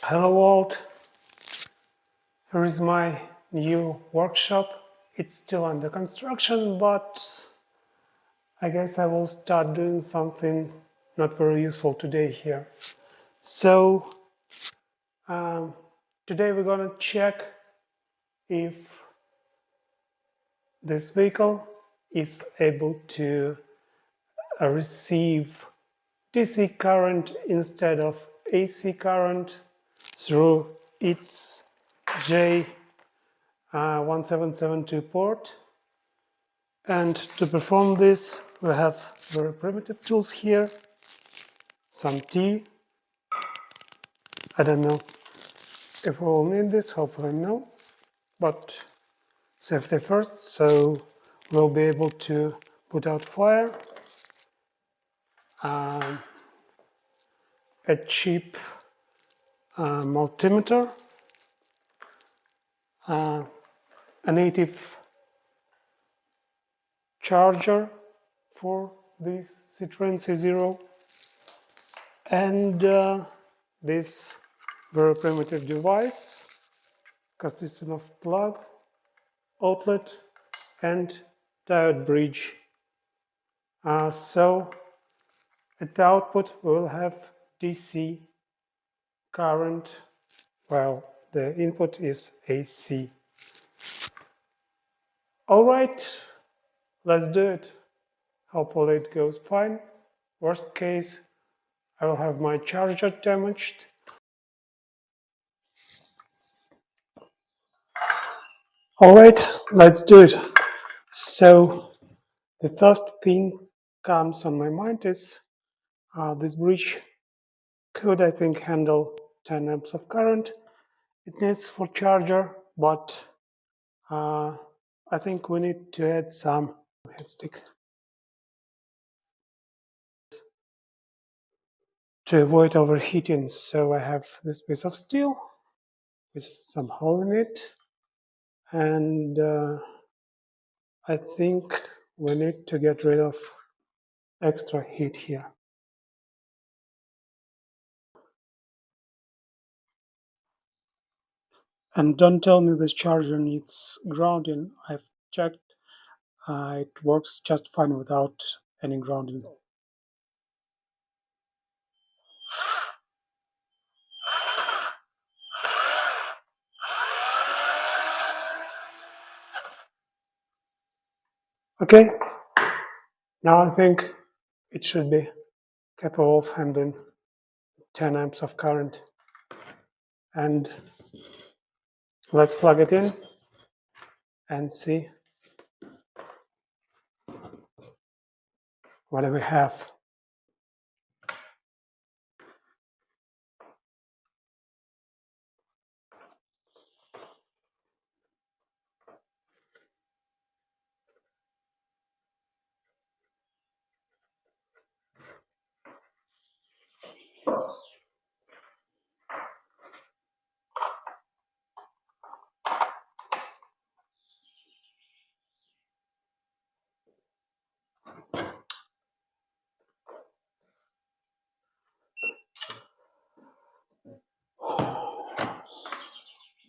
Hello world, here is my new workshop. It's still under construction, but I guess I will start doing something not very useful today here. So today we're gonna check if this vehicle is able to receive DC current instead of AC current through its J1772 port. And to perform this, we have very primitive tools here. Some T. I don't know if we will need this, hopefully no. But safety first, so we'll be able to put out fire. A cheap multimeter. A native charger for this Citroen C0. And this very primitive device consisting of plug, outlet and diode bridge. So at the output we will have DC current while the input is AC. Alright, let's do it. Hopefully it goes fine. Worst case, I will have my charger damaged. Alright, let's do it. So the first thing comes on my mind is this bridge could, I think, handle 10 amps of current. It needs for charger, but I think we need to add some headstick to avoid overheating. So I have this piece of steel with some hole in it, and I think we need to get rid of extra heat here. And don't tell me this charger needs grounding. I've checked, it works just fine without any grounding. Okay, now I think it should be capable of handling 10 amps of current. And let's plug it in and see what do we have.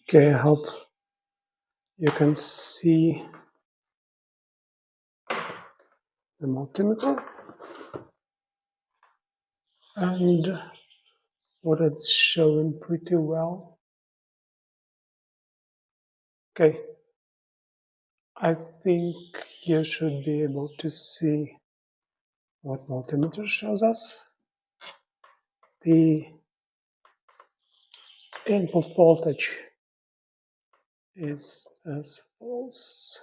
Okay, I hope you can see the multimeter and what it's showing pretty well. Okay, I think you should be able to see what multimeter shows us. The input voltage is as follows: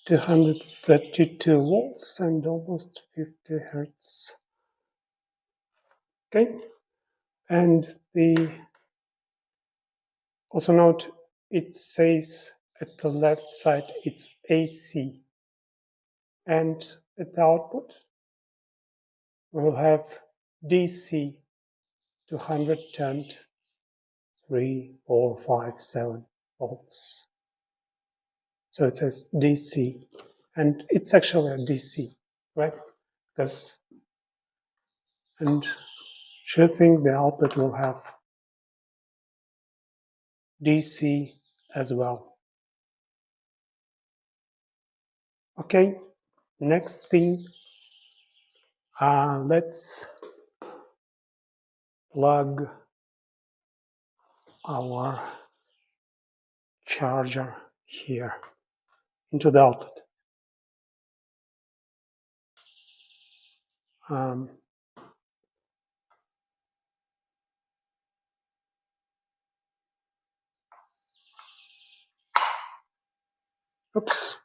232 volts and almost 50 hertz. Okay, and also note it says at the left side it's AC, and at the output we will have DC 210 3, 4, 5, 7 volts. So it says DC, and it's actually a DC, right? Because, and should think the output will have DC as well. Okay, next thing, let's plug our charger here into the outlet. Oops.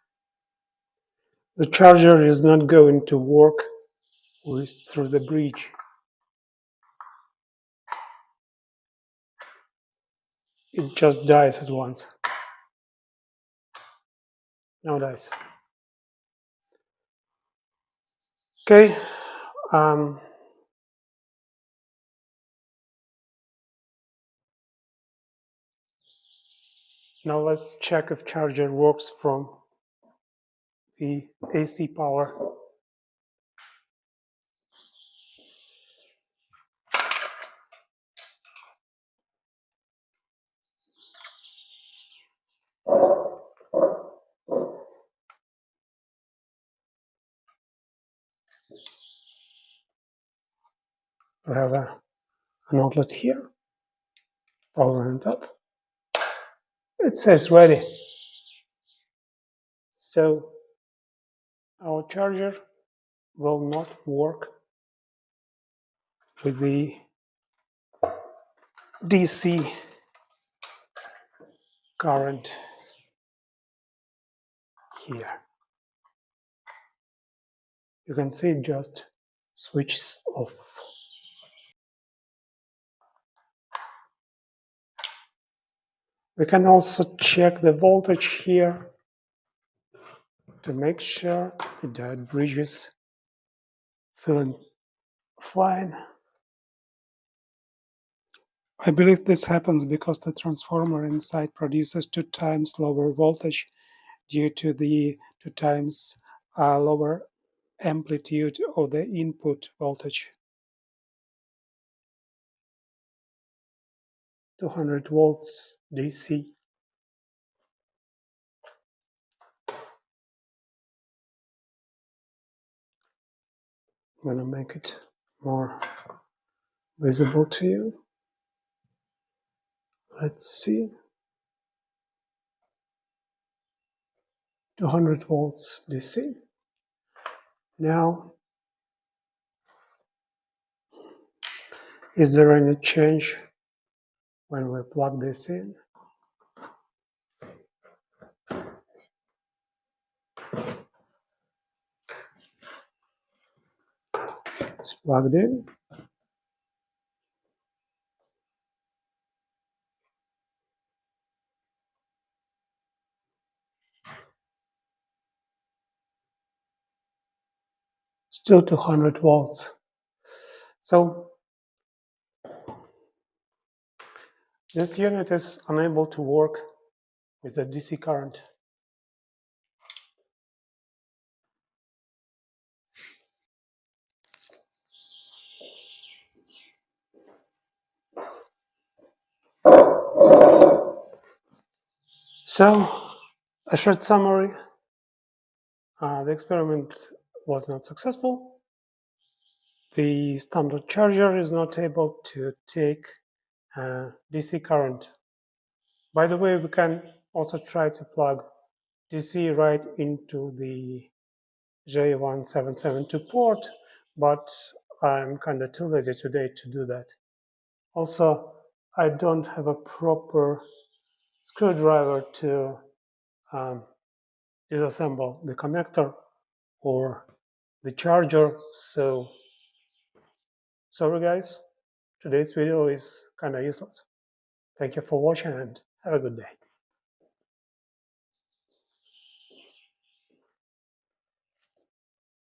The charger is not going to work through the bridge. It just dies at once. Now dies. Okay. Now let's check if charger works from the AC power. We have an outlet here, power and up. It says ready. So our charger will not work with the DC current here. You can see it just switches off. We can also check the voltage here to make sure the diode bridge is feeling fine. I believe this happens because the transformer inside produces 2 times lower voltage due to the 2 times lower amplitude of the input voltage. 200 volts DC. I'm going to make it more visible to you. Let's see. 200 volts DC. Now, is there any change when we plug this in? It's plugged in. Still 200 volts. So this unit is unable to work with a DC current. So, a short summary. The experiment was not successful. The standard charger is not able to take DC current. By the way, we can also try to plug DC right into the J1772 port, but I'm kind of too lazy today to do that. Also, I don't have a proper screwdriver to disassemble the connector or the charger. So sorry guys, today's video is kind of useless. Thank you for watching and have a good day.